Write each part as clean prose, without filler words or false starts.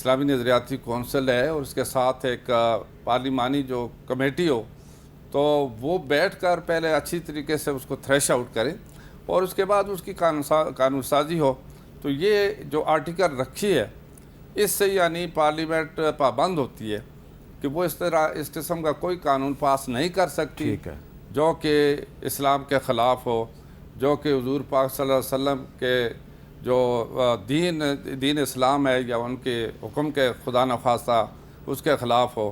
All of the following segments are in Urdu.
اسلامی نظریاتی کونسل ہے اور اس کے ساتھ ایک پارلیمانی جو کمیٹی ہو، تو وہ بیٹھ کر پہلے اچھی طریقے سے اس کو تھریش آؤٹ کریں اور اس کے بعد اس کی قانون سازی ہو۔ تو یہ جو آرٹیکل رکھی ہے اس سے یعنی پارلیمنٹ پابند ہوتی ہے کہ وہ اس قسم کا کوئی قانون پاس نہیں کر سکتی ٹھیک ہے، جو کہ اسلام کے خلاف ہو، جو کہ حضور پاک صلی اللہ علیہ وسلم کے جو دین اسلام ہے یا ان کے حکم کے خدا نخواستہ اس کے خلاف ہو۔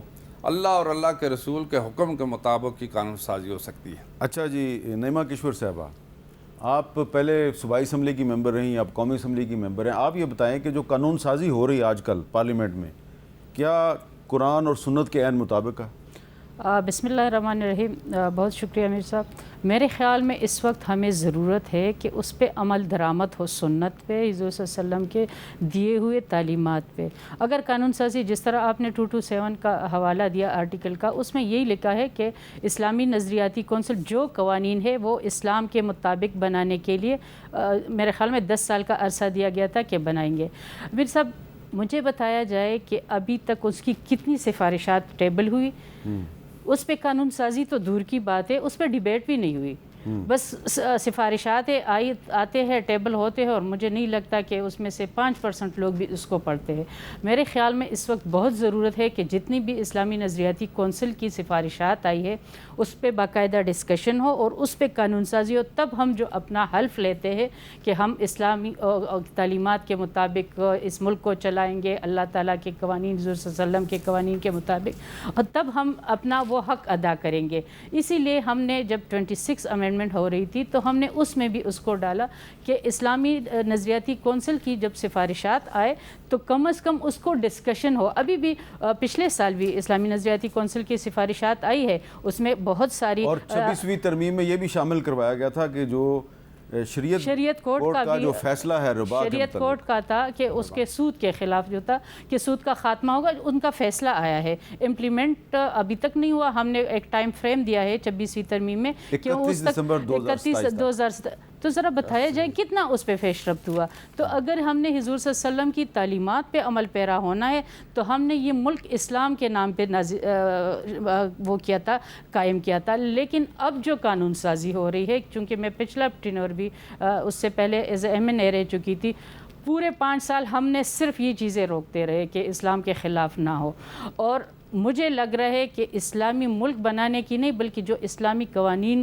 اللہ اور اللہ کے رسول کے حکم کے مطابق کی قانون سازی ہو سکتی ہے۔ اچھا جی، نعیمہ کشور صاحبہ، آپ پہلے صوبائی اسمبلی کی ممبر رہیں، آپ قومی اسمبلی کی ممبر ہیں، آپ یہ بتائیں کہ جو قانون سازی ہو رہی ہے آج کل پارلیمنٹ میں، کیا قرآن اور سنت کے عین مطابق ہے؟ بسم اللہ الرحمن الرحیم۔ بہت شکریہ امیر صاحب۔ میرے خیال میں اس وقت ہمیں ضرورت ہے کہ اس پہ عمل درآمد ہو، سنت پہ، حضور صلی اللہ علیہ وسلم کے دیے ہوئے تعلیمات پہ۔ اگر قانون سازی جس طرح آپ نے 227 کا حوالہ دیا آرٹیکل کا، اس میں یہی لکھا ہے کہ اسلامی نظریاتی کونسل جو قوانین ہے وہ اسلام کے مطابق بنانے کے لیے میرے خیال میں 10 سال کا عرصہ دیا گیا تھا کہ بنائیں گے۔ امیر صاحب مجھے بتایا جائے کہ ابھی تک اس کی کتنی سفارشات ٹیبل ہوئی؟ اس پہ قانون سازی تو دور کی بات ہے، اس پہ ڈیبیٹ بھی نہیں ہوئی، بس سفارشات آتے ہیں، ٹیبل ہوتے ہیں، اور مجھے نہیں لگتا کہ اس میں سے 5% لوگ بھی اس کو پڑھتے ہیں۔ میرے خیال میں اس وقت بہت ضرورت ہے کہ جتنی بھی اسلامی نظریاتی کونسل کی سفارشات آئی ہے اس پہ باقاعدہ ڈسکشن ہو اور اس پہ قانون سازی ہو، تب ہم جو اپنا حلف لیتے ہیں کہ ہم اسلامی تعلیمات کے مطابق اس ملک کو چلائیں گے، اللہ تعالیٰ کے قوانین، حضور صلی اللہ علیہ وسلم کے قوانین کے مطابق، اور تب ہم اپنا وہ حق ادا کریں گے۔ اسی لیے ہم نے جب 26 امینڈمنٹ ہو رہی تھی تو ہم نے اس میں بھی اس کو ڈالا کہ اسلامی نظریاتی کونسل کی جب سفارشات آئے تو کم از کم اس کو ڈسکشن ہو۔ ابھی بھی پچھلے سال بھی اسلامی نظریاتی کونسل کی سفارشات آئی ہے، اس میں بہت ساری، اور 26ویں ترمیم میں یہ بھی شامل کروایا گیا تھا کہ جو شریعت کورٹ کا جو فیصلہ ہے ربا کے شریعت کورٹ کا تھا کہ اس کے سود کے خلاف جو تھا کہ سود کا خاتمہ ہوگا، ان کا فیصلہ آیا ہے، امپلیمنٹ ابھی تک نہیں ہوا۔ ہم نے ایک ٹائم فریم دیا ہے 26ویں ترمیم میں کہ 31 دسمبر 2027 تو ذرا بتایا جائے کتنا اس پہ پیش رفت ہوا۔ تو اگر ہم نے حضور صلی اللہ علیہ وسلم کی تعلیمات پہ عمل پیرا ہونا ہے تو ہم نے یہ ملک اسلام کے نام پہ وہ کیا تھا، قائم کیا تھا۔ لیکن اب جو قانون سازی ہو رہی ہے، چونکہ میں پچھلا ٹینور بھی اس سے پہلے ایز اے MNA رہ چکی تھی، پورے 5 سال ہم نے صرف یہ چیزیں روکتے رہے کہ اسلام کے خلاف نہ ہو، اور مجھے لگ رہا ہے کہ اسلامی ملک بنانے کی نہیں بلکہ جو اسلامی قوانین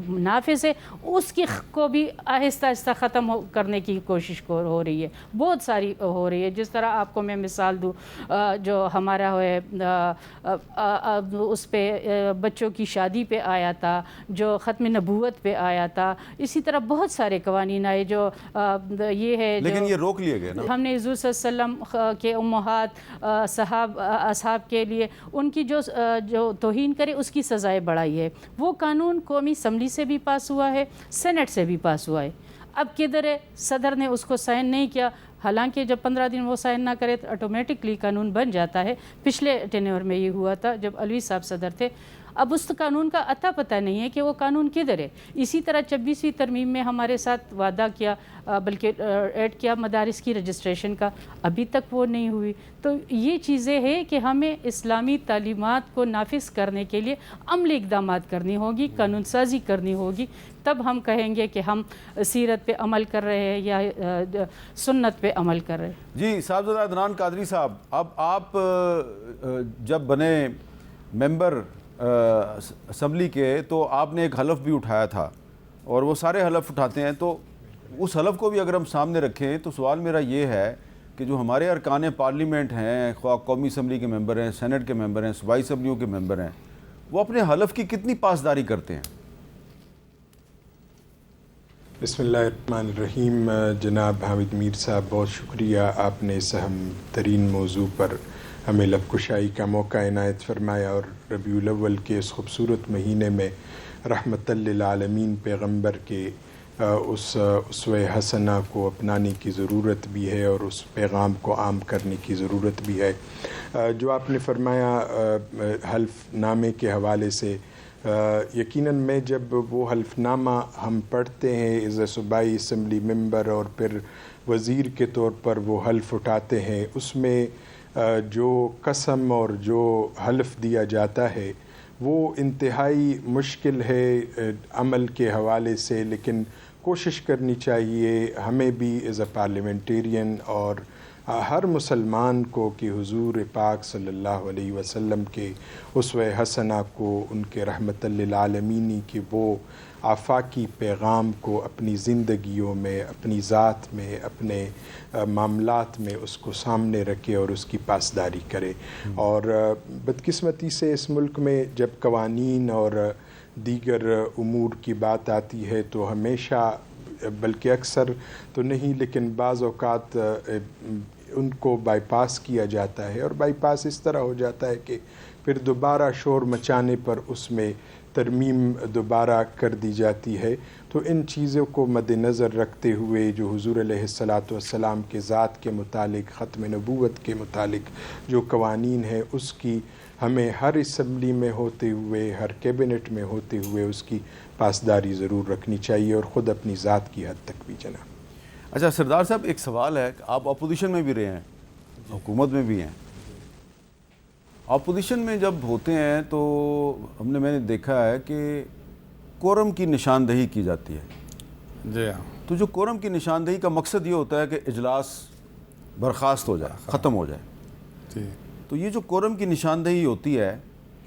نافذ ہے اس کی کو بھی آہستہ آہستہ ختم کرنے کی کوشش ہو رہی ہے، بہت ساری ہو رہی ہے۔ جس طرح آپ کو میں مثال دوں، جو ہمارا ہے اس پہ بچوں کی شادی پہ آیا تھا، جو ختم نبوت پہ آیا تھا، اسی طرح بہت سارے قوانین آئے جو یہ ہے، لیکن یہ روک لیے گئے نا۔ ہم نے حضور صلی اللہ علیہ وسلم کے امہات اصحاب کے لیے ان کی جو توہین کرے اس کی سزائیں بڑھائی ہے۔ وہ قانون قومی اسمبلی سے بھی پاس ہوا ہے، سینٹ سے بھی پاس ہوا ہے۔ اب کدھر ہے؟ صدر نے اس کو سائن نہیں کیا، حالانکہ جب 15 دن وہ سائن نہ کرے تو آٹومیٹکلی قانون بن جاتا ہے۔ پچھلے ٹینور میں یہ ہوا تھا جب علوی صاحب صدر تھے۔ اب اس قانون کا اتا پتہ نہیں ہے کہ وہ قانون کدھر ہے۔ اسی طرح 26ویں ترمیم میں ہمارے ساتھ وعدہ کیا، بلکہ ایڈ کیا مدارس کی رجسٹریشن کا، ابھی تک وہ نہیں ہوئی۔ تو یہ چیزیں ہیں کہ ہمیں اسلامی تعلیمات کو نافذ کرنے کے لیے عملی اقدامات کرنی ہوگی، قانون سازی کرنی ہوگی، تب ہم کہیں گے کہ ہم سیرت پہ عمل کر رہے ہیں یا سنت پہ عمل کر رہے ہیں۔ جی صاحبزادہ عدنان قادری صاحب، اب آپ جب بنے ممبر اسمبلی کے تو آپ نے ایک حلف بھی اٹھایا تھا، اور وہ سارے حلف اٹھاتے ہیں، تو اس حلف کو بھی اگر ہم سامنے رکھیں تو سوال میرا یہ ہے کہ جو ہمارے ارکان پارلیمنٹ ہیں، خواہ قومی اسمبلی کے ممبر ہیں، سینٹ کے ممبر ہیں، صوبائی اسمبلیوں کے ممبر ہیں، وہ اپنے حلف کی کتنی پاسداری کرتے ہیں؟ بسم اللہ الرحمن الرحیم۔ جناب حامد میر صاحب، بہت شکریہ، آپ نے اس اہم ترین موضوع پر ہمیں لب کشائی کا موقع عنایت فرمایا، اور ربیع الاول کے اس خوبصورت مہینے میں رحمت للعالمین پیغمبر کے اس اسوہ حسنہ کو اپنانے کی ضرورت بھی ہے اور اس پیغام کو عام کرنے کی ضرورت بھی ہے۔ جو آپ نے فرمایا حلف نامے کے حوالے سے، یقیناً میں جب وہ حلف نامہ ہم پڑھتے ہیں ایز اے صوبائی اسمبلی ممبر اور پھر وزیر کے طور پر وہ حلف اٹھاتے ہیں، اس میں جو قسم اور جو حلف دیا جاتا ہے وہ انتہائی مشکل ہے عمل کے حوالے سے، لیکن کوشش کرنی چاہیے ہمیں بھی ایز اے پارلیمنٹیرین اور ہر مسلمان کو کہ حضور پاک صلی اللہ علیہ وسلم کے اسوہ حسنہ کو، ان کے رحمت للعالمینی کے وہ آفاقی پیغام کو اپنی زندگیوں میں، اپنی ذات میں، اپنے معاملات میں اس کو سامنے رکھے اور اس کی پاسداری کرے۔ اور بدقسمتی سے اس ملک میں جب قوانین اور دیگر امور کی بات آتی ہے تو ہمیشہ، بلکہ اکثر تو نہیں لیکن بعض اوقات ان کو بائی پاس کیا جاتا ہے، اور بائی پاس اس طرح ہو جاتا ہے کہ پھر دوبارہ شور مچانے پر اس میں ترمیم دوبارہ کر دی جاتی ہے۔ تو ان چیزوں کو مد نظر رکھتے ہوئے جو حضور علیہ السلام کے ذات کے متعلق، ختم نبوت کے متعلق جو قوانین ہیں، اس کی ہمیں ہر اسمبلی میں ہوتے ہوئے، ہر کیبنٹ میں ہوتے ہوئے اس کی پاسداری ضرور رکھنی چاہیے، اور خود اپنی ذات کی حد تک بھی جناب۔ اچھا سردار صاحب، ایک سوال ہے کہ آپ اپوزیشن میں بھی رہے ہیں، حکومت میں بھی ہیں۔ اپوزیشن میں جب ہوتے ہیں تو میں نے دیکھا ہے کہ کورم کی نشاندہی کی جاتی ہے۔ جی ہاں۔ تو جو کورم کی نشاندہی کا مقصد یہ ہوتا ہے کہ اجلاس برخاست ہو جائے، ختم ہو جائے۔ جی۔ تو یہ جو کورم کی نشاندہی ہوتی ہے،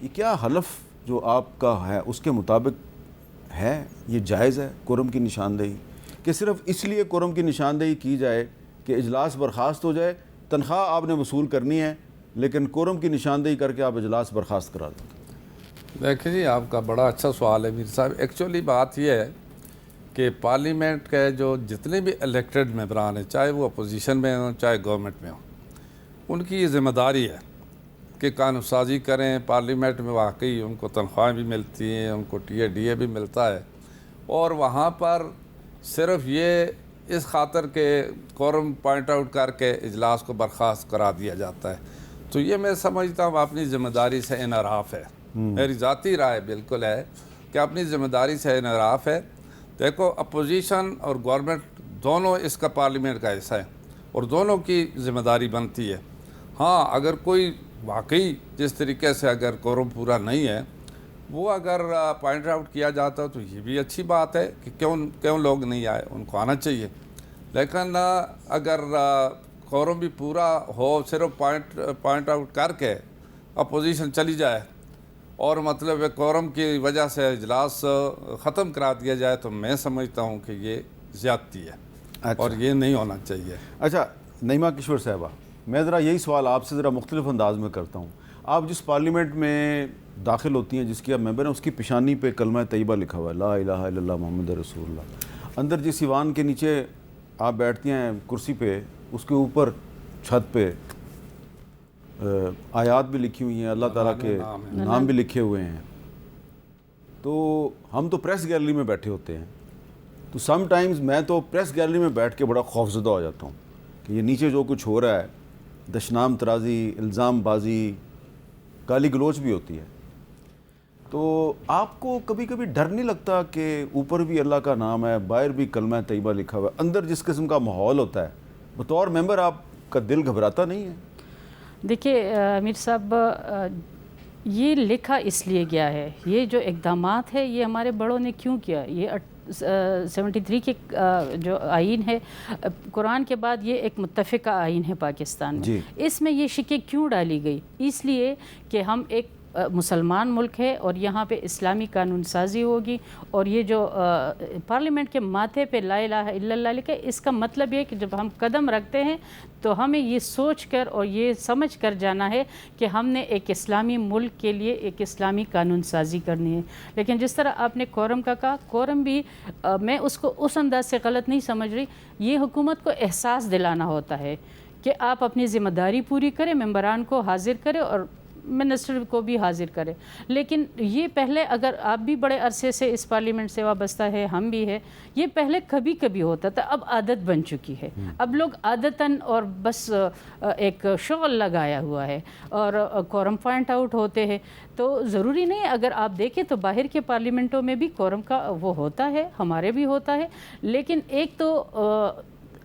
یہ کیا حلف جو آپ کا ہے اس کے مطابق ہے؟ یہ جائز ہے کورم کی نشاندہی، کہ صرف اس لیے کورم کی نشاندہی کی جائے کہ اجلاس برخاست ہو جائے؟ تنخواہ آپ نے وصول کرنی ہے لیکن کورم کی نشاندہی کر کے آپ اجلاس برخاست کرا دیں۔ دیکھیں جی، آپ کا بڑا اچھا سوال ہے میر صاحب۔ ایکچولی بات یہ ہے کہ پارلیمنٹ کے جو جتنے بھی الیکٹڈ ممبران ہیں، چاہے وہ اپوزیشن میں ہوں چاہے گورنمنٹ میں ہوں، ان کی یہ ذمہ داری ہے کہ قانون سازی کریں۔ پارلیمنٹ میں واقعی ان کو تنخواہیں بھی ملتی ہیں، ان کو ٹی اے بھی ملتا ہے، اور وہاں پر صرف یہ اس خاطر کہ کورم پوائنٹ آؤٹ کر کے اجلاس کو برخاست کرا دیا جاتا ہے۔ تو یہ میں سمجھتا ہوں اپنی ذمہ داری سے انحراف ہے۔ میری ذاتی رائے بالکل ہے کہ اپنی ذمہ داری سے انحراف ہے۔ دیکھو، اپوزیشن اور گورنمنٹ دونوں اس کا پارلیمنٹ کا حصہ ہے، اور دونوں کی ذمہ داری بنتی ہے۔ ہاں، اگر کوئی واقعی جس طریقے سے اگر کورم پورا نہیں ہے، وہ اگر پوائنٹ آؤٹ کیا جاتا ہے تو یہ بھی اچھی بات ہے کہ کیوں لوگ نہیں آئے، ان کو آنا چاہیے۔ لیکن اگر کورم بھی پورا ہو، صرف پوائنٹ آؤٹ کر کے اپوزیشن چلی جائے اور مطلب کورم کی وجہ سے اجلاس ختم کرا دیا جائے، تو میں سمجھتا ہوں کہ یہ زیادتی ہے اور یہ نہیں ہونا چاہیے۔ اچھا نعیمہ کشور صاحبہ، میں ذرا یہی سوال آپ سے ذرا مختلف انداز میں کرتا ہوں۔ آپ جس پارلیمنٹ میں داخل ہوتی ہیں، جس کی آپ ممبر ہیں، اس کی پیشانی پہ کلمہ طیبہ لکھا ہوا ہے، لا الہ الا اللہ محمد رسول اللہ۔ اندر جس ایوان کے نیچے آپ بیٹھتی ہیں کرسی پہ، اس کے اوپر چھت پہ آیات بھی لکھی ہوئی ہیں، اللہ تعالیٰ کے نام بھی لکھے ہوئے ہیں۔ تو ہم تو پریس گیلری میں بیٹھے ہوتے ہیں، تو سم ٹائمز میں تو پریس گیلری میں بیٹھ کے بڑا خوفزدہ ہو جاتا ہوں کہ یہ نیچے جو کچھ ہو رہا ہے، دشنام ترازی، الزام بازی، گالی گلوچ بھی ہوتی ہے۔ تو آپ کو کبھی کبھی ڈر نہیں لگتا کہ اوپر بھی اللہ کا نام ہے، باہر بھی کلمہ طیبہ لکھا ہوا ہے، اندر جس قسم کا ماحول ہوتا ہے، بطور ممبر آپ کا دل گھبراتا نہیں ہے؟ دیکھیے امیر صاحب، یہ لکھا اس لیے گیا ہے، یہ جو اقدامات ہے یہ ہمارے بڑوں نے کیوں کیا؟ یہ 73 کے جو آئین ہے، قرآن کے بعد یہ ایک متفقہ آئین ہے پاکستان میں۔ اس میں یہ شکیں کیوں ڈالی گئی؟ اس لیے کہ ہم ایک مسلمان ملک ہے اور یہاں پہ اسلامی قانون سازی ہوگی، اور یہ جو پارلیمنٹ کے ماتھے پہ لا الہ الا اللہ لکھا ہے، اس کا مطلب یہ کہ جب ہم قدم رکھتے ہیں تو ہمیں یہ سوچ کر اور یہ سمجھ کر جانا ہے کہ ہم نے ایک اسلامی ملک کے لیے ایک اسلامی قانون سازی کرنی ہے۔ لیکن جس طرح آپ نے کورم کا کہا، کورم بھی میں اس کو اس انداز سے غلط نہیں سمجھ رہی، یہ حکومت کو احساس دلانا ہوتا ہے کہ آپ اپنی ذمہ داری پوری کریں، ممبران کو حاضر کریں اور منسٹر کو بھی حاضر کرے۔ لیکن یہ پہلے، اگر آپ بھی بڑے عرصے سے اس پارلیمنٹ سے وابستہ ہے، ہم بھی ہے، یہ پہلے کبھی کبھی ہوتا تھا، اب عادت بن چکی ہے۔ اب لوگ عادتاً اور بس ایک شغل لگایا ہوا ہے اور کورم پوائنٹ آؤٹ ہوتے ہیں۔ تو ضروری نہیں، اگر آپ دیکھیں تو باہر کے پارلیمنٹوں میں بھی کورم کا وہ ہوتا ہے، ہمارے بھی ہوتا ہے، لیکن ایک تو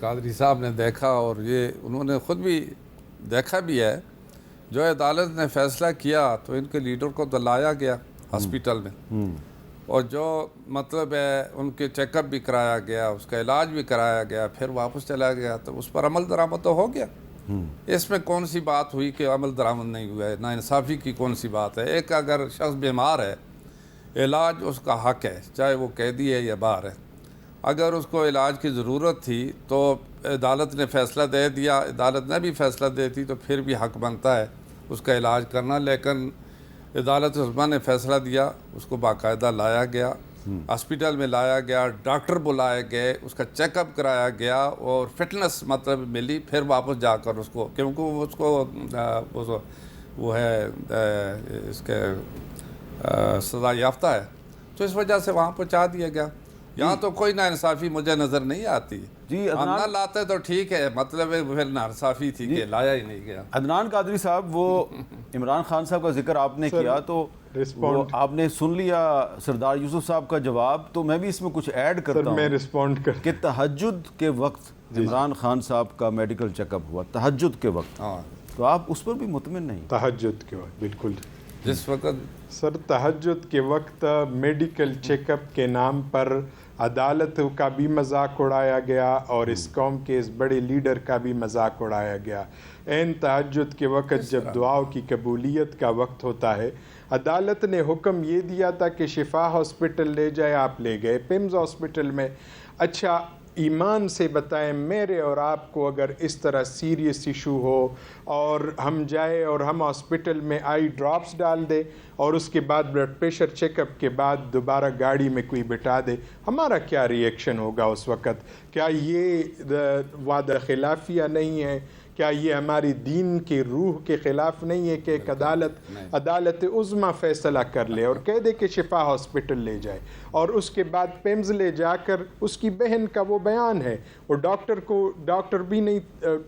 قادری صاحب نے دیکھا، اور یہ انہوں نے خود بھی دیکھا بھی ہے، جو عدالت نے فیصلہ کیا تو ان کے لیڈر کو تو لایا گیا ہاسپٹل میں، اور جو مطلب ہے ان کے چیک اپ بھی کرایا گیا، اس کا علاج بھی کرایا گیا، پھر واپس چلا گیا، تو اس پر عمل درآمد تو ہو گیا۔ اس میں کون سی بات ہوئی کہ عمل درآمد نہیں ہوا ہے؟ ناانصافی کی کون سی بات ہے؟ ایک اگر شخص بیمار ہے، علاج اس کا حق ہے، چاہے وہ قیدی ہے یا باہر ہے۔ اگر اس کو علاج کی ضرورت تھی تو عدالت نے فیصلہ دے دیا، عدالت نے بھی فیصلہ دیتی تو پھر بھی حق بنتا ہے اس کا علاج کرنا، لیکن عدالت عظمیٰ نے فیصلہ دیا، اس کو باقاعدہ لایا گیا، ہاسپٹل میں لایا گیا، ڈاکٹر بلائے گئے، اس کا چیک اپ کرایا گیا، اور فٹنس مطلب ملی، پھر واپس جا کر اس کو، کیونکہ اس کو وہ ہے اس کے سزا یافتہ ہے، تو اس وجہ سے وہاں پہنچا دیا گیا۔ یہاں تو کوئی ناانصافی مجھے نظر نہیں آتی۔ جی ہم نہ لاتے تو ٹھیک ہے، مطلب پھر ناانصافی تھی کہ لایا ہی نہیں گیا۔ عدنان قادری صاحب، وہ عمران خان صاحب کا ذکر آپ نے کیا تو وہ آپ نے سن لیا سردار یوسف صاحب کا جواب، تو میں بھی اس میں کچھ ایڈ کرتا میں ہوں رسپونڈ کر کہ تہجد کے وقت عمران خان صاحب کا میڈیکل چیک اپ ہوا، تہجد کے وقت، ہاں، تو آپ اس پر بھی مطمئن نہیں؟ تہجد کے وقت بالکل جس وقت سر، تہجد کے وقت میڈیکل چیک اپ کے نام پر عدالت کا بھی مذاق اڑایا گیا اور اس قوم کے اس بڑے لیڈر کا بھی مذاق اڑایا گیا۔ عین تہجد کے وقت جب دعاؤں کی قبولیت کا وقت ہوتا ہے، عدالت نے حکم یہ دیا تھا کہ شفا ہاسپٹل لے جائے، آپ لے گئے پیمز ہاسپٹل میں۔ اچھا ایمان سے بتائیں، میرے اور آپ کو اگر اس طرح سیریس ایشو ہو اور ہم جائے اور ہم ہاسپٹل میں آئی ڈراپس ڈال دے اور اس کے بعد بلڈ پریشر چیک اپ کے بعد دوبارہ گاڑی میں کوئی بٹھا دے، ہمارا کیا ری ایکشن ہوگا اس وقت؟ کیا یہ وعدہ خلافیہ نہیں ہے؟ کیا یہ ہماری دین کے روح کے خلاف نہیں ہے کہ ایک عدالت عظمیٰ فیصلہ کر لے اور کہہ دے کہ شفا ہاسپٹل لے جائے، اور اس کے بعد پیمز لے جا کر اس کی بہن کا وہ بیان ہے، اور ڈاکٹر بھی نہیں،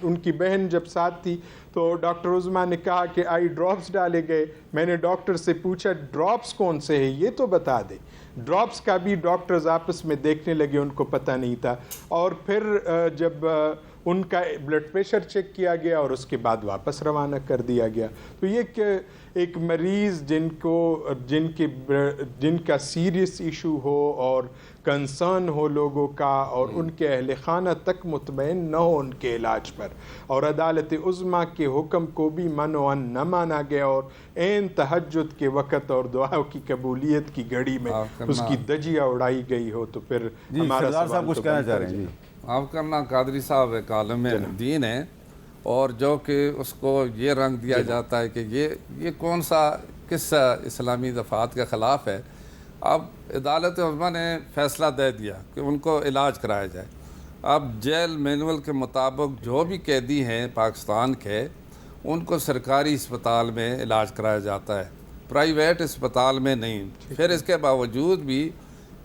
ان کی بہن جب ساتھ تھی تو ڈاکٹر عظمیٰ نے کہا کہ آئی ڈراپس ڈالے گئے۔ میں نے ڈاکٹر سے پوچھا ڈراپس کون سے ہیں، یہ تو بتا دے۔ ڈراپس کا بھی ڈاکٹرز آپس میں دیکھنے لگے، ان کو پتہ نہیں تھا، اور پھر جب ان کا بلڈ پریشر چیک کیا گیا اور اس کے بعد واپس روانہ کر دیا گیا۔ تو یہ کہ ایک مریض جن کا سیریس ایشو ہو اور کنسرن ہو لوگوں کا، اور ان کے اہل خانہ تک مطمئن نہ ہو ان کے علاج پر، اور عدالت عظمیٰ کے حکم کو بھی منوان نہ مانا گیا، اور عین تہجد کے وقت اور دعاؤں کی قبولیت کی گھڑی میں اس کی دجیہ اڑائی گئی ہو، تو پھر ہمارا سردار صاحب سوال کچھ کہنا چاہ رہے ہیں؟ جی معاف کرنا، قادری صاحب ایک عالم دین ہے، اور جو کہ اس کو یہ رنگ دیا جاتا ہے کہ یہ کون سا کس اسلامی دفعات کے خلاف ہے۔ اب عدالت عظمیٰ نے فیصلہ دے دیا کہ ان کو علاج کرایا جائے۔ اب جیل مینول کے مطابق جو بھی قیدی ہیں پاکستان کے، ان کو سرکاری اسپتال میں علاج کرایا جاتا ہے، پرائیویٹ اسپتال میں نہیں۔ پھر اس کے باوجود بھی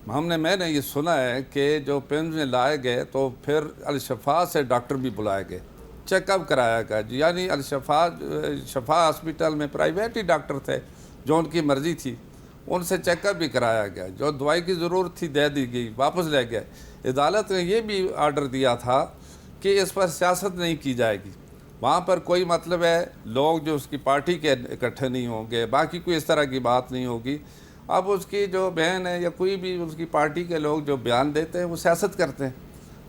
میں نے یہ سنا ہے کہ جو پیمز میں لائے گئے تو پھر الشفا سے ڈاکٹر بھی بلائے گئے، چیک اپ کرایا گیا، یعنی شفا ہاسپٹل میں پرائیویٹ ہی ڈاکٹر تھے جو ان کی مرضی تھی، ان سے چیک اپ بھی کرایا گیا، جو دوائی کی ضرورت تھی دے دی گئی، واپس لے گئے۔ عدالت نے یہ بھی آرڈر دیا تھا کہ اس پر سیاست نہیں کی جائے گی، وہاں پر کوئی مطلب ہے لوگ جو اس کی پارٹی کے اکٹھے نہیں ہوں گے، باقی کوئی اس طرح کی بات نہیں ہوگی۔ اب اس کی جو بہن ہے یا کوئی بھی اس کی پارٹی کے لوگ جو بیان دیتے ہیں وہ سیاست کرتے ہیں۔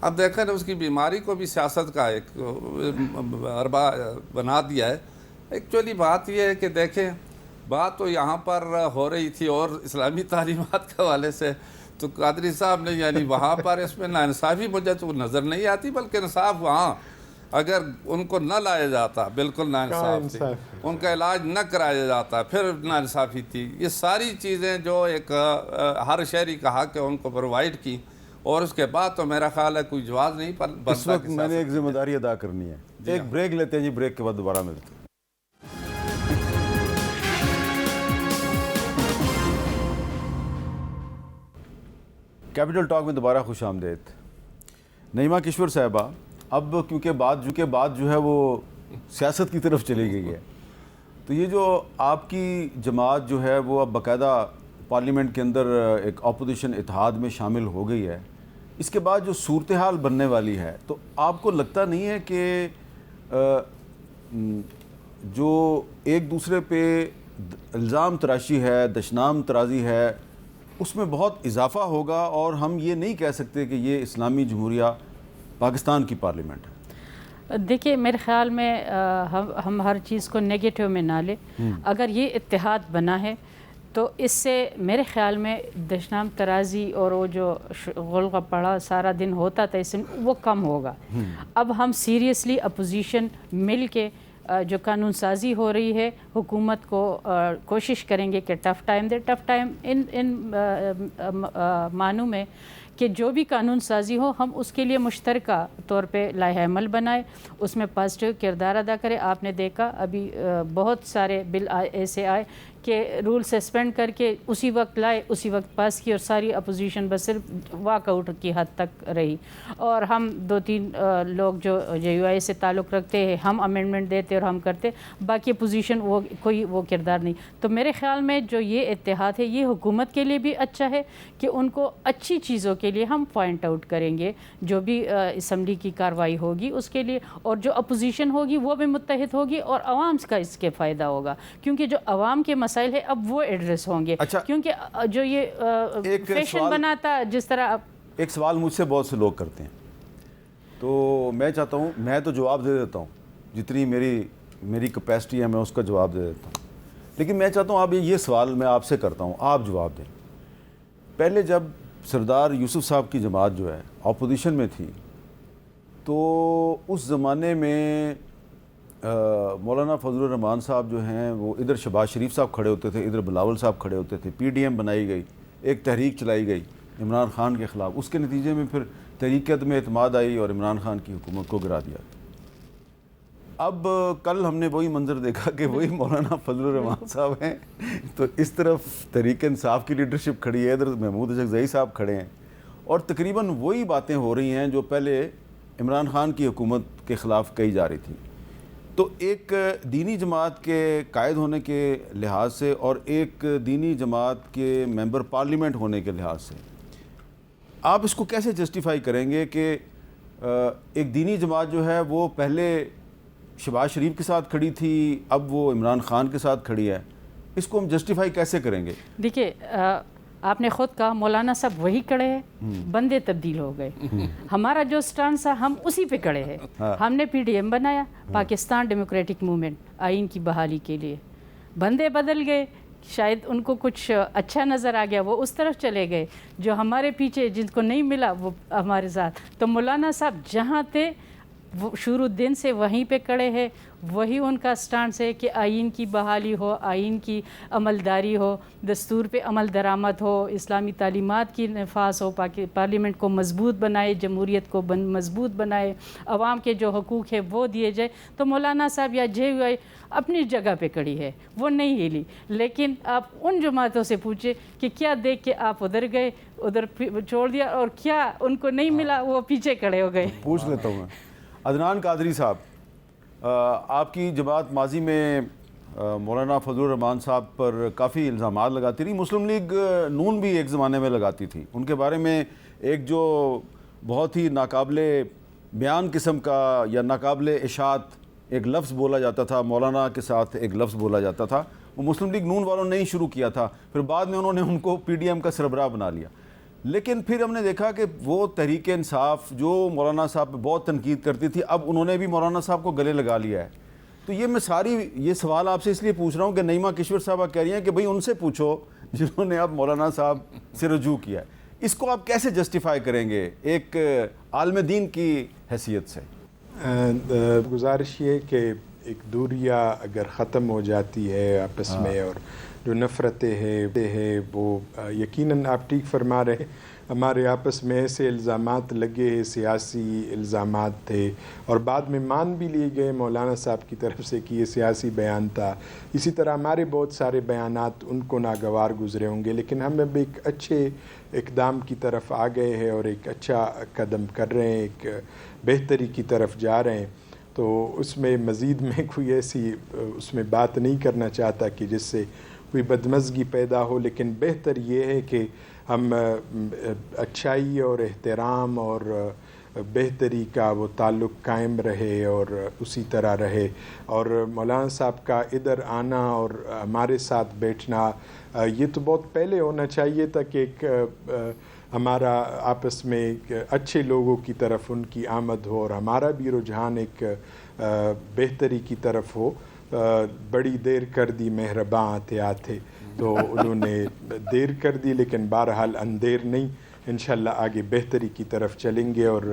اب دیکھیں نا، اس کی بیماری کو بھی سیاست کا ایک اربا بنا دیا ہے۔ ایکچولی بات یہ ہے کہ دیکھیں، بات تو یہاں پر ہو رہی تھی اور اسلامی تعلیمات کے حوالے سے، تو قادری صاحب نے یعنی وہاں پر اس میں ناانصافی مجھے تو نظر نہیں آتی، بلکہ انصاف وہاں اگر ان کو نہ لایا جاتا، بالکل ناانصاف تھی، ان کا علاج نہ کرایا جاتا، پھر ناانصافی تھی۔ یہ ساری چیزیں جو ایک ہر شہری کا حق ہے ان کو پرووائڈ کی، اور اس کے بعد تو میرا خیال ہے کوئی جواز نہیں بنتا۔ اس وقت میں نے ایک ذمہ داری ادا کرنی ہے، ایک بریک لیتے ہیں جی، بریک کے بعد دوبارہ ملتے ہیں۔ کیپٹل ٹاک میں دوبارہ خوش آمدید۔ نعیمہ کشور صاحبہ، اب کیونکہ بات جو ہے وہ سیاست کی طرف چلی گئی ہے، تو یہ جو آپ کی جماعت جو ہے وہ اب باقاعدہ پارلیمنٹ کے اندر ایک اپوزیشن اتحاد میں شامل ہو گئی ہے، اس کے بعد جو صورتحال بننے والی ہے، تو آپ کو لگتا نہیں ہے کہ جو ایک دوسرے پہ الزام تراشی ہے، دشنام ترازی ہے، اس میں بہت اضافہ ہوگا اور ہم یہ نہیں کہہ سکتے کہ یہ اسلامی جمہوریہ پاکستان کی پارلیمنٹ ہے؟ دیکھیے میرے خیال میں ہم ہر چیز کو نیگیٹو میں نہ لیں. اگر یہ اتحاد بنا ہے تو اس سے میرے خیال میں دشنام ترازی اور وہ جو غل غپڑا سارا دن ہوتا تھا اس وہ کم ہوگا. اب ہم سیریسلی اپوزیشن مل کے جو قانون سازی ہو رہی ہے، حکومت کو کوشش کریں گے کہ ٹف ٹائم ان معنوں میں کہ جو بھی قانون سازی ہو ہم اس کے لیے مشترکہ طور پہ لائحہ عمل بنائے، اس میں پازیٹیو کردار ادا کرے. آپ نے دیکھا ابھی بہت سارے بل ایسے آئے کہ رول سسپینڈ کر کے اسی وقت لائے، اسی وقت پاس کی، اور ساری اپوزیشن بس صرف واک آؤٹ کی حد تک رہی. اور ہم 2-3 لوگ جو JUI سے تعلق رکھتے ہیں، ہم امینڈمنٹ دیتے اور ہم کرتے، باقی اپوزیشن وہ کردار نہیں. تو میرے خیال میں جو یہ اتحاد ہے یہ حکومت کے لیے بھی اچھا ہے کہ ان کو اچھی چیزوں کے لیے ہم پوائنٹ آؤٹ کریں گے، جو بھی اسمبلی کی کارروائی ہوگی اس کے لیے، اور جو اپوزیشن ہوگی وہ بھی متحد ہوگی اور عوام کا اس کے فائدہ ہوگا، کیونکہ جو عوام کے مسائل ہے اب وہ ایڈریس ہوں گے. اچھا، کیونکہ جو یہ فیشن بناتا جس طرح ایک سوال مجھ سے بہت سے لوگ کرتے ہیں، تو میں چاہتا ہوں، میں تو جواب دے دیتا ہوں جتنی میری کیپیسٹی ہے میں اس کا جواب دے دیتا ہوں، لیکن میں چاہتا ہوں اب یہ سوال میں آپ سے کرتا ہوں، آپ جواب دیں. پہلے جب سردار یوسف صاحب کی جماعت جو ہے اپوزیشن میں تھی تو اس زمانے میں مولانا فضل الرحمان صاحب جو ہیں وہ ادھر شہباز شریف صاحب کھڑے ہوتے تھے، ادھر بلاول صاحب کھڑے ہوتے تھے، PDM بنائی گئی، ایک تحریک چلائی گئی عمران خان کے خلاف. اس کے نتیجے میں پھر تحریک عدم اعتماد آئی اور عمران خان کی حکومت کو گرا دیا. اب کل ہم نے وہی منظر دیکھا کہ وہی مولانا فضل الرحمان صاحب ہیں، تو اس طرف تحریک انصاف کی لیڈرشپ کھڑی ہے، ادھر محمود اشرف صاحب کھڑے ہیں، اور تقریباً وہی باتیں ہو رہی ہیں جو پہلے عمران خان کی حکومت کے خلاف کہی جا رہی تھی. تو ایک دینی جماعت کے قائد ہونے کے لحاظ سے اور ایک دینی جماعت کے ممبر پارلیمنٹ ہونے کے لحاظ سے آپ اس کو کیسے جسٹیفائی کریں گے کہ ایک دینی جماعت جو ہے وہ پہلے شہباز شریف کے ساتھ کھڑی تھی، اب وہ عمران خان کے ساتھ کھڑی ہے، اس کو ہم جسٹیفائی کیسے کریں گے؟ دیکھیے آپ نے خود کہا مولانا صاحب وہی کڑے ہیں، بندے تبدیل ہو گئے. ہمارا جو سٹانس تھا ہم اسی پہ کڑے ہیں. ہم نے PDM بنایا، پاکستان ڈیموکریٹک موومنٹ، آئین کی بحالی کے لیے. بندے بدل گئے، شاید ان کو کچھ اچھا نظر آ گیا، وہ اس طرف چلے گئے. جو ہمارے پیچھے جن کو نہیں ملا وہ ہمارے ساتھ. تو مولانا صاحب جہاں تھے وہ شروع دن سے وہیں پہ کڑے ہیں، وہی ان کا سٹانس ہے کہ آئین کی بحالی ہو، آئین کی عملداری ہو، دستور پہ عمل درآمد ہو، اسلامی تعلیمات کی نفاذ ہو، پارلیمنٹ کو مضبوط بنائے، جمہوریت کو مضبوط بنائے، عوام کے جو حقوق ہے وہ دیے جائے. تو مولانا صاحب یا JUI اپنی جگہ پہ کڑی ہے، وہ نہیں ہلی. لیکن آپ ان جماعتوں سے پوچھیں کہ کیا دیکھ کے آپ ادھر گئے، ادھر چھوڑ دیا، اور کیا ان کو نہیں ملا وہ پیچھے کھڑے ہو گئے. پوچھ لیتا ہوں میں. عدنان قادری صاحب، آپ کی جماعت ماضی میں مولانا فضل الرحمان صاحب پر کافی الزامات لگاتی رہی، مسلم لیگ نون بھی ایک زمانے میں لگاتی تھی. ان کے بارے میں ایک جو بہت ہی ناقابل بیان قسم کا یا ناقابل اشاعت ایک لفظ بولا جاتا تھا، مولانا کے ساتھ ایک لفظ بولا جاتا تھا، وہ مسلم لیگ نون والوں نے ہی شروع کیا تھا، پھر بعد میں انہوں نے ان کو PDM کا سربراہ بنا لیا. لیکن پھر ہم نے دیکھا کہ وہ تحریک انصاف جو مولانا صاحب پہ بہت تنقید کرتی تھی، اب انہوں نے بھی مولانا صاحب کو گلے لگا لیا ہے. تو یہ سوال آپ سے اس لیے پوچھ رہا ہوں کہ نعیمہ کشور صاحبہ کہہ رہی ہیں کہ بھئی ان سے پوچھو جنہوں نے اب مولانا صاحب سے رجوع کیا ہے. اس کو آپ کیسے جسٹیفائی کریں گے ایک عالم دین کی حیثیت سے؟ گزارش یہ کہ ایک دوریہ اگر ختم ہو جاتی ہے آپس میں، اور جو نفرتیں ہیں وہ یقیناً آپ ٹھیک فرما رہے، ہمارے آپس میں ایسے الزامات لگے، سیاسی الزامات تھے، اور بعد میں مان بھی لیے گئے مولانا صاحب کی طرف سے کہ یہ سیاسی بیان تھا. اسی طرح ہمارے بہت سارے بیانات ان کو ناگوار گزرے ہوں گے، لیکن ہم اب ایک اچھے اقدام کی طرف آ گئے ہیں اور ایک اچھا قدم کر رہے ہیں، ایک بہتری کی طرف جا رہے ہیں. تو اس میں مزید میں کوئی ایسی اس میں بات نہیں کرنا چاہتا کہ جس سے کوئی بدمزگی پیدا ہو، لیکن بہتر یہ ہے کہ ہم اچھائی اور احترام اور بہتری کا وہ تعلق قائم رہے اور اسی طرح رہے. اور مولانا صاحب کا ادھر آنا اور ہمارے ساتھ بیٹھنا یہ تو بہت پہلے ہونا چاہیے تھا کہ ایک ہمارا آپس میں ایک اچھے لوگوں کی طرف ان کی آمد ہو اور ہمارا بھی رجحان ایک بہتری کی طرف ہو. بڑی دیر کر دی مہرباں آتے آتے، تو انہوں نے دیر کر دی، لیکن بہرحال اندیر نہیں. انشاءاللہ آگے بہتری کی طرف چلیں گے اور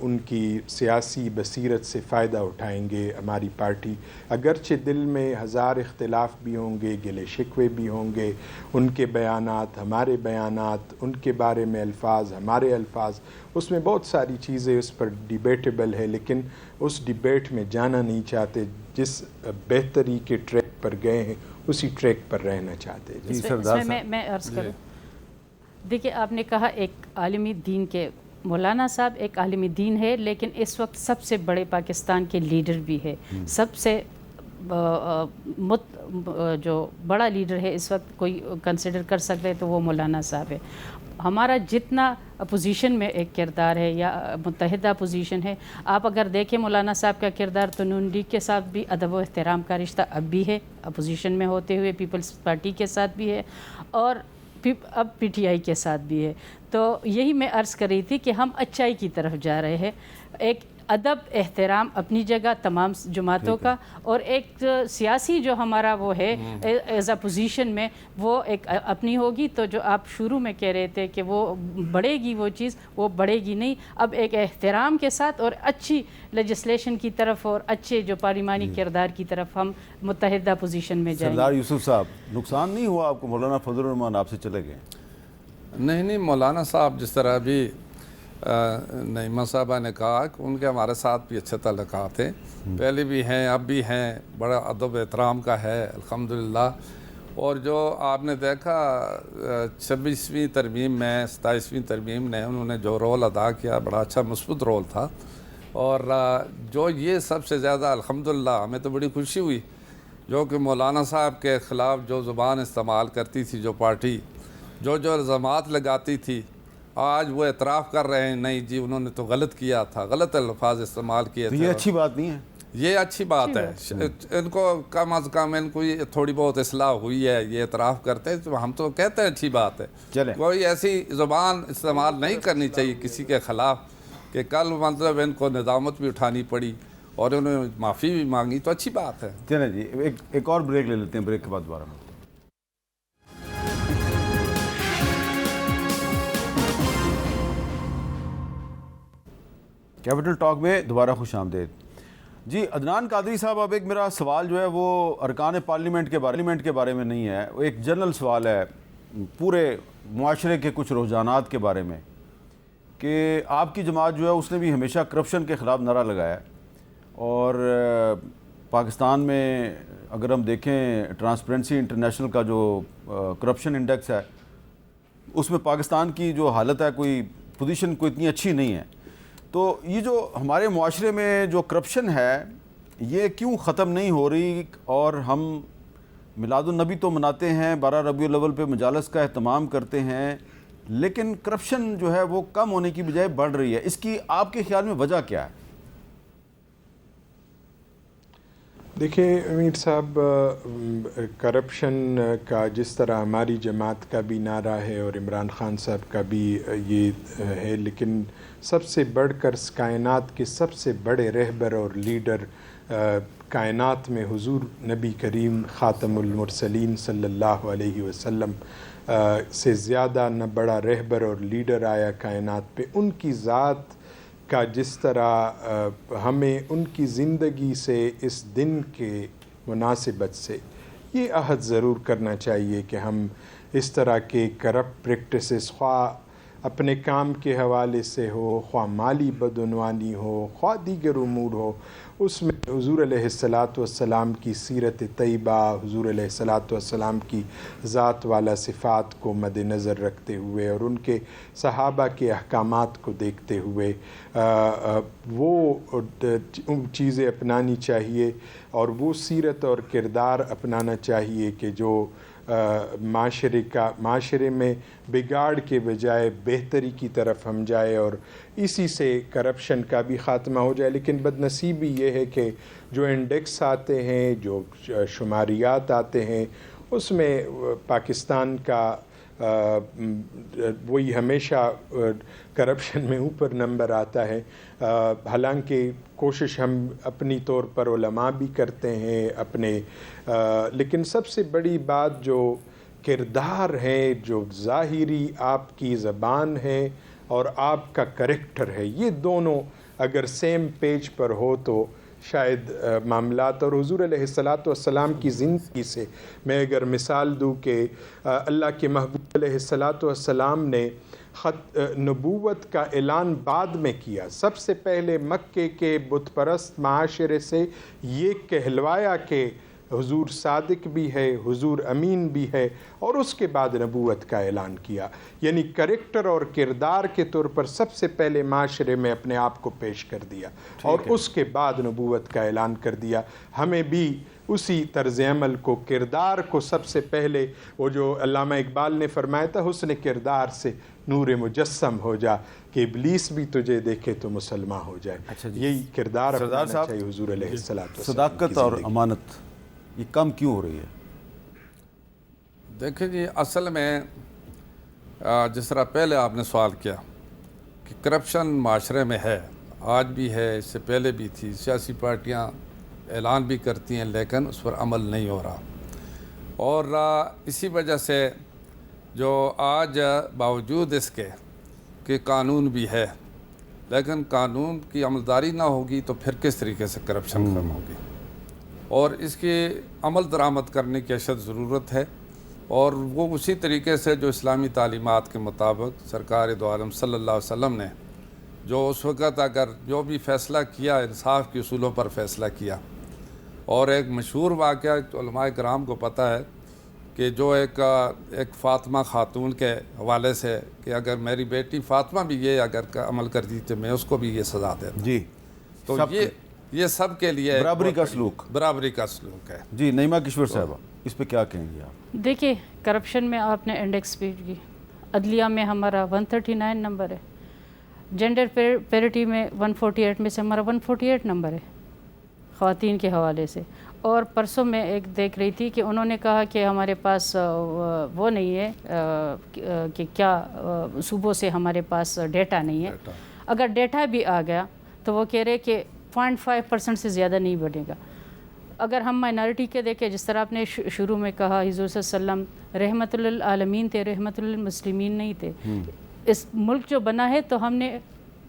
ان کی سیاسی بصیرت سے فائدہ اٹھائیں گے ہماری پارٹی. اگرچہ دل میں ہزار اختلاف بھی ہوں گے، گلے شکوے بھی ہوں گے، ان کے بیانات ہمارے بیانات، ان کے بارے میں الفاظ ہمارے الفاظ، اس میں بہت ساری چیزیں اس پر ڈیبیٹیبل ہے، لیکن اس ڈیبیٹ میں جانا نہیں چاہتے. جس بہتری کے ٹریک پر گئے ہیں اسی ٹریک پر رہنا چاہتے ہیں. اس میں میں عرض کروں، دیکھیے آپ نے کہا ایک عالمی دین کے، مولانا صاحب ایک عالمی دین ہے، لیکن اس وقت سب سے بڑے پاکستان کے لیڈر بھی ہے. سب سے جو بڑا لیڈر ہے اس وقت کوئی کنسیڈر کر سکتے تو وہ مولانا صاحب ہے. ہمارا جتنا اپوزیشن میں ایک کردار ہے یا متحدہ اپوزیشن ہے، آپ اگر دیکھیں مولانا صاحب کا کردار تو نون لیگ کے ساتھ بھی ادب و احترام کا رشتہ اب بھی ہے، اپوزیشن میں ہوتے ہوئے پیپلز پارٹی کے ساتھ بھی ہے، اور اب پی ٹی آئی کے ساتھ بھی ہے. تو یہی میں عرض کر رہی تھی کہ ہم اچھائی کی طرف جا رہے ہیں. ایک ادب احترام اپنی جگہ تمام جماعتوں کا، اور ایک سیاسی جو ہمارا وہ ہے ایز اے پوزیشن میں وہ ایک اپنی ہوگی. تو جو آپ شروع میں کہہ رہے تھے کہ وہ بڑھے گی، وہ چیز وہ بڑھے گی نہیں. اب ایک احترام کے ساتھ اور اچھی لیجسلیشن کی طرف اور اچھے جو پارلیمانی کردار کی طرف ہم متحدہ پوزیشن میں جائیں گے. سردار یوسف صاحب، نقصان نہیں ہوا آپ کو؟ مولانا فضل الرحمان آپ سے چلے گئے. نہیں، مولانا صاحب جس طرح ابھی نعیمہ صاحبہ نے کہا کہ ان کے ہمارے ساتھ بھی اچھے تعلقات ہیں، پہلے بھی ہیں اب بھی ہیں، بڑا ادب احترام کا ہے الحمدللہ. اور جو آپ نے دیکھا 26ویں ترمیم میں 27ویں ترمیم نے انہوں نے جو رول ادا کیا بڑا اچھا مثبت رول تھا. اور جو یہ سب سے زیادہ الحمدللہ ہمیں تو بڑی خوشی ہوئی جو کہ مولانا صاحب کے خلاف جو زبان استعمال کرتی تھی جو پارٹی، جو الزامات لگاتی تھی، آج وہ اعتراف کر رہے ہیں نہیں جی انہوں نے تو غلط کیا تھا، غلط الفاظ استعمال کیے تھے. یہ اچھی بات نہیں ہے. یہ اچھی بات ہے. ان کو کم از کم ان کو تھوڑی بہت اصلاح ہوئی ہے، یہ اعتراف کرتے ہیں تو ہم تو کہتے ہیں اچھی بات ہے. کوئی ایسی زبان استعمال نہیں کرنی چاہیے کسی کے خلاف کہ کل مطلب ان کو ندامت بھی اٹھانی پڑی اور انہوں نے معافی بھی مانگی، تو اچھی بات ہے. چلیں جی ایک اور بریک لے لیتے ہیں، بریک کے بعد دوبارہ. کیپٹل ٹاک میں دوبارہ خوش آمدید. جی عدنان قادری صاحب، اب ایک میرا سوال جو ہے وہ ارکان پارلیمنٹ کے بارے میں نہیں ہے، وہ ایک جنرل سوال ہے پورے معاشرے کے کچھ رجحانات کے بارے میں، کہ آپ کی جماعت جو ہے اس نے بھی ہمیشہ کرپشن کے خلاف نعرہ لگایا ہے. اور پاکستان میں اگر ہم دیکھیں ٹرانسپیرنسی انٹرنیشنل کا جو کرپشن انڈیکس ہے اس میں پاکستان کی جو حالت ہے، کوئی پوزیشن کوئی اتنی اچھی نہیں ہے. تو یہ جو ہمارے معاشرے میں جو کرپشن ہے یہ کیوں ختم نہیں ہو رہی؟ اور ہم میلاد النبی تو مناتے ہیں، 12 ربیع الاول پہ مجالس کا اہتمام کرتے ہیں، لیکن کرپشن جو ہے وہ کم ہونے کی بجائے بڑھ رہی ہے. اس کی آپ کے خیال میں وجہ کیا ہے؟ دیکھیں امیر صاحب، کرپشن کا جس طرح ہماری جماعت کا بھی نعرہ ہے اور عمران خان صاحب کا بھی یہ ہے، لیکن سب سے بڑھ کر کائنات کے سب سے بڑے رہبر اور لیڈر کائنات میں حضور نبی کریم خاتم المرسلین صلی اللہ علیہ وسلم سے زیادہ نہ بڑا رہبر اور لیڈر آیا کائنات پہ. ان کی ذات کا جس طرح ہمیں ان کی زندگی سے اس دن کے مناسبت سے یہ عہد ضرور کرنا چاہیے کہ ہم اس طرح کے کرپٹ پریکٹسز، خواہ اپنے کام کے حوالے سے ہو، خواہ مالی بدعنوانی ہو، خواہ دیگر امور ہو، اس میں حضور علیہ الصلاۃ والسلام کی سیرت طیبہ، حضور علیہ الصلاۃ والسلام کی ذات والا صفات کو مد نظر رکھتے ہوئے اور ان کے صحابہ کے احکامات کو دیکھتے ہوئے وہ چیزیں اپنانی چاہیے اور وہ سیرت اور کردار اپنانا چاہیے کہ جو معاشرے میں بگاڑ کے بجائے بہتری کی طرف ہم جائے اور اسی سے کرپشن کا بھی خاتمہ ہو جائے۔ لیکن بدنصیبی یہ ہے کہ جو انڈیکس آتے ہیں، جو شماریات آتے ہیں، اس میں پاکستان کا وہی ہمیشہ کرپشن میں اوپر نمبر آتا ہے۔ حالانکہ کوشش ہم اپنی طور پر علماء بھی کرتے ہیں اپنے، لیکن سب سے بڑی بات جو کردار ہے، جو ظاہری آپ کی زبان ہے اور آپ کا کریکٹر ہے، یہ دونوں اگر سیم پیج پر ہو تو شاید معاملات، اور حضور علیہ الصلاۃ والسلام کی زندگی سے میں اگر مثال دوں کہ اللہ کے محبوب علیہ الصلاۃ والسلام نے نبوت کا اعلان بعد میں کیا۔ سب سے پہلے مکے کے بت پرست معاشرے سے یہ کہلوایا کہ حضور صادق بھی ہے، حضور امین بھی ہے، اور اس کے بعد نبوت کا اعلان کیا۔ یعنی کریکٹر اور کردار کے طور پر سب سے پہلے معاشرے میں اپنے آپ کو پیش کر دیا اور اس کے بعد نبوت کا اعلان کر دیا۔ ہمیں بھی اسی طرز عمل کو، کردار کو سب سے پہلے، وہ جو علامہ اقبال نے فرمایا تھا، حسن کردار سے نور مجسم ہو جا کہ ابلیس بھی تجھے دیکھے تو مسلمان ہو جائے۔ یہی کردار اپنانا چاہیے حضور علیہ الصلوۃ والسلام۔ صداقت اور امانت یہ کم کیوں ہو رہی ہے؟ دیکھیں جی، اصل میں جس طرح پہلے آپ نے سوال کیا کہ کرپشن معاشرے میں ہے، آج بھی ہے، اس سے پہلے بھی تھی، سیاسی پارٹیاں اعلان بھی کرتی ہیں لیکن اس پر عمل نہیں ہو رہا، اور اسی وجہ سے جو آج باوجود اس کے کہ قانون بھی ہے لیکن قانون کی عملداری نہ ہوگی تو پھر کس طریقے سے کرپشن ختم ہوگی، اور اس کی عمل درآمد کرنے کی اشد ضرورت ہے، اور وہ اسی طریقے سے جو اسلامی تعلیمات کے مطابق سرکار دو عالم صلی اللہ علیہ وسلم نے جو اس وقت اگر جو بھی فیصلہ کیا انصاف کے اصولوں پر فیصلہ کیا، اور ایک مشہور واقعہ علماء کرام کو پتہ ہے کہ جو ایک فاطمہ خاتون کے حوالے سے کہ اگر میری بیٹی فاطمہ بھی یہ اگر عمل کرتی تو میں اس کو بھی یہ سزا دیتا، جی، تو یہ سب کے لیے برابری کا سلوک ہے۔ جی، نعیمہ کشور صاحبہ، اس پہ کیا کہیں گے آپ؟ دیکھیے، کرپشن میں آپ نے انڈیکس بھی کی، عدلیہ میں ہمارا 139 نمبر ہے، جینڈر پیرٹی میں 148 میں سے ہمارا 148 نمبر ہے خواتین کے حوالے سے، اور پرسوں میں ایک دیکھ رہی تھی کہ انہوں نے کہا کہ ہمارے پاس وہ نہیں ہے کہ کیا صوبوں سے ہمارے پاس ڈیٹا نہیں ہے، اگر ڈیٹا بھی آ گیا تو وہ کہہ رہے کہ 0.5% سے زیادہ نہیں بڑھے گا۔ اگر ہم مائنارٹی کے دیکھیں، جس طرح آپ نے شروع میں کہا حضور صلی اللہ علیہ وسلم رحمت للعالمین تھے، رحمت للمسلمین نہیں تھے۔ اس ملک جو بنا ہے تو ہم نے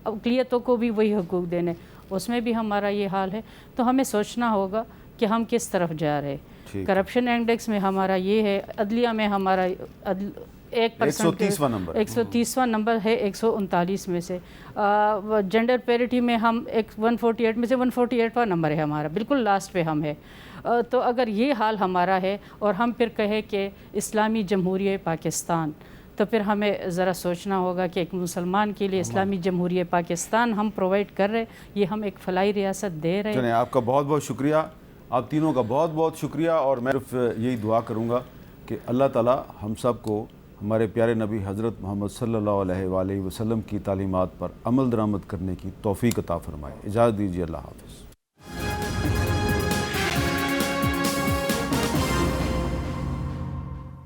اقلیتوں کو بھی وہی حقوق دینے، اس میں بھی ہمارا یہ حال ہے، تو ہمیں سوچنا ہوگا کہ ہم کس طرف جا رہے ہیں۔ کرپشن انڈیکس میں ہمارا یہ ہے، عدلیہ میں ہمارا 1% 130واں نمبر ہے 139 میں سے، جینڈر پیرٹی میں ہم 148 میں سے 148واں نمبر ہے ہمارا، بالکل لاسٹ پہ ہم ہے۔ تو اگر یہ حال ہمارا ہے اور ہم پھر کہیں کہ اسلامی جمہوریہ پاکستان، تو پھر ہمیں ذرا سوچنا ہوگا کہ ایک مسلمان کے لیے اسلامی جمہوریہ پاکستان ہم پرووائڈ کر رہے، یہ ہم ایک فلاحی ریاست دے رہے ہیں۔ آپ کا بہت بہت شکریہ، آپ تینوں کا بہت بہت شکریہ، اور میں صرف یہی دعا کروں گا کہ اللہ تعالی ہم سب کو ہمارے پیارے نبی حضرت محمد صلی اللہ علیہ وآلہ وسلم کی تعلیمات پر عمل درآمد کرنے کی توفیق عطا فرمائے۔ اجازت دیجیے، اللہ حافظ۔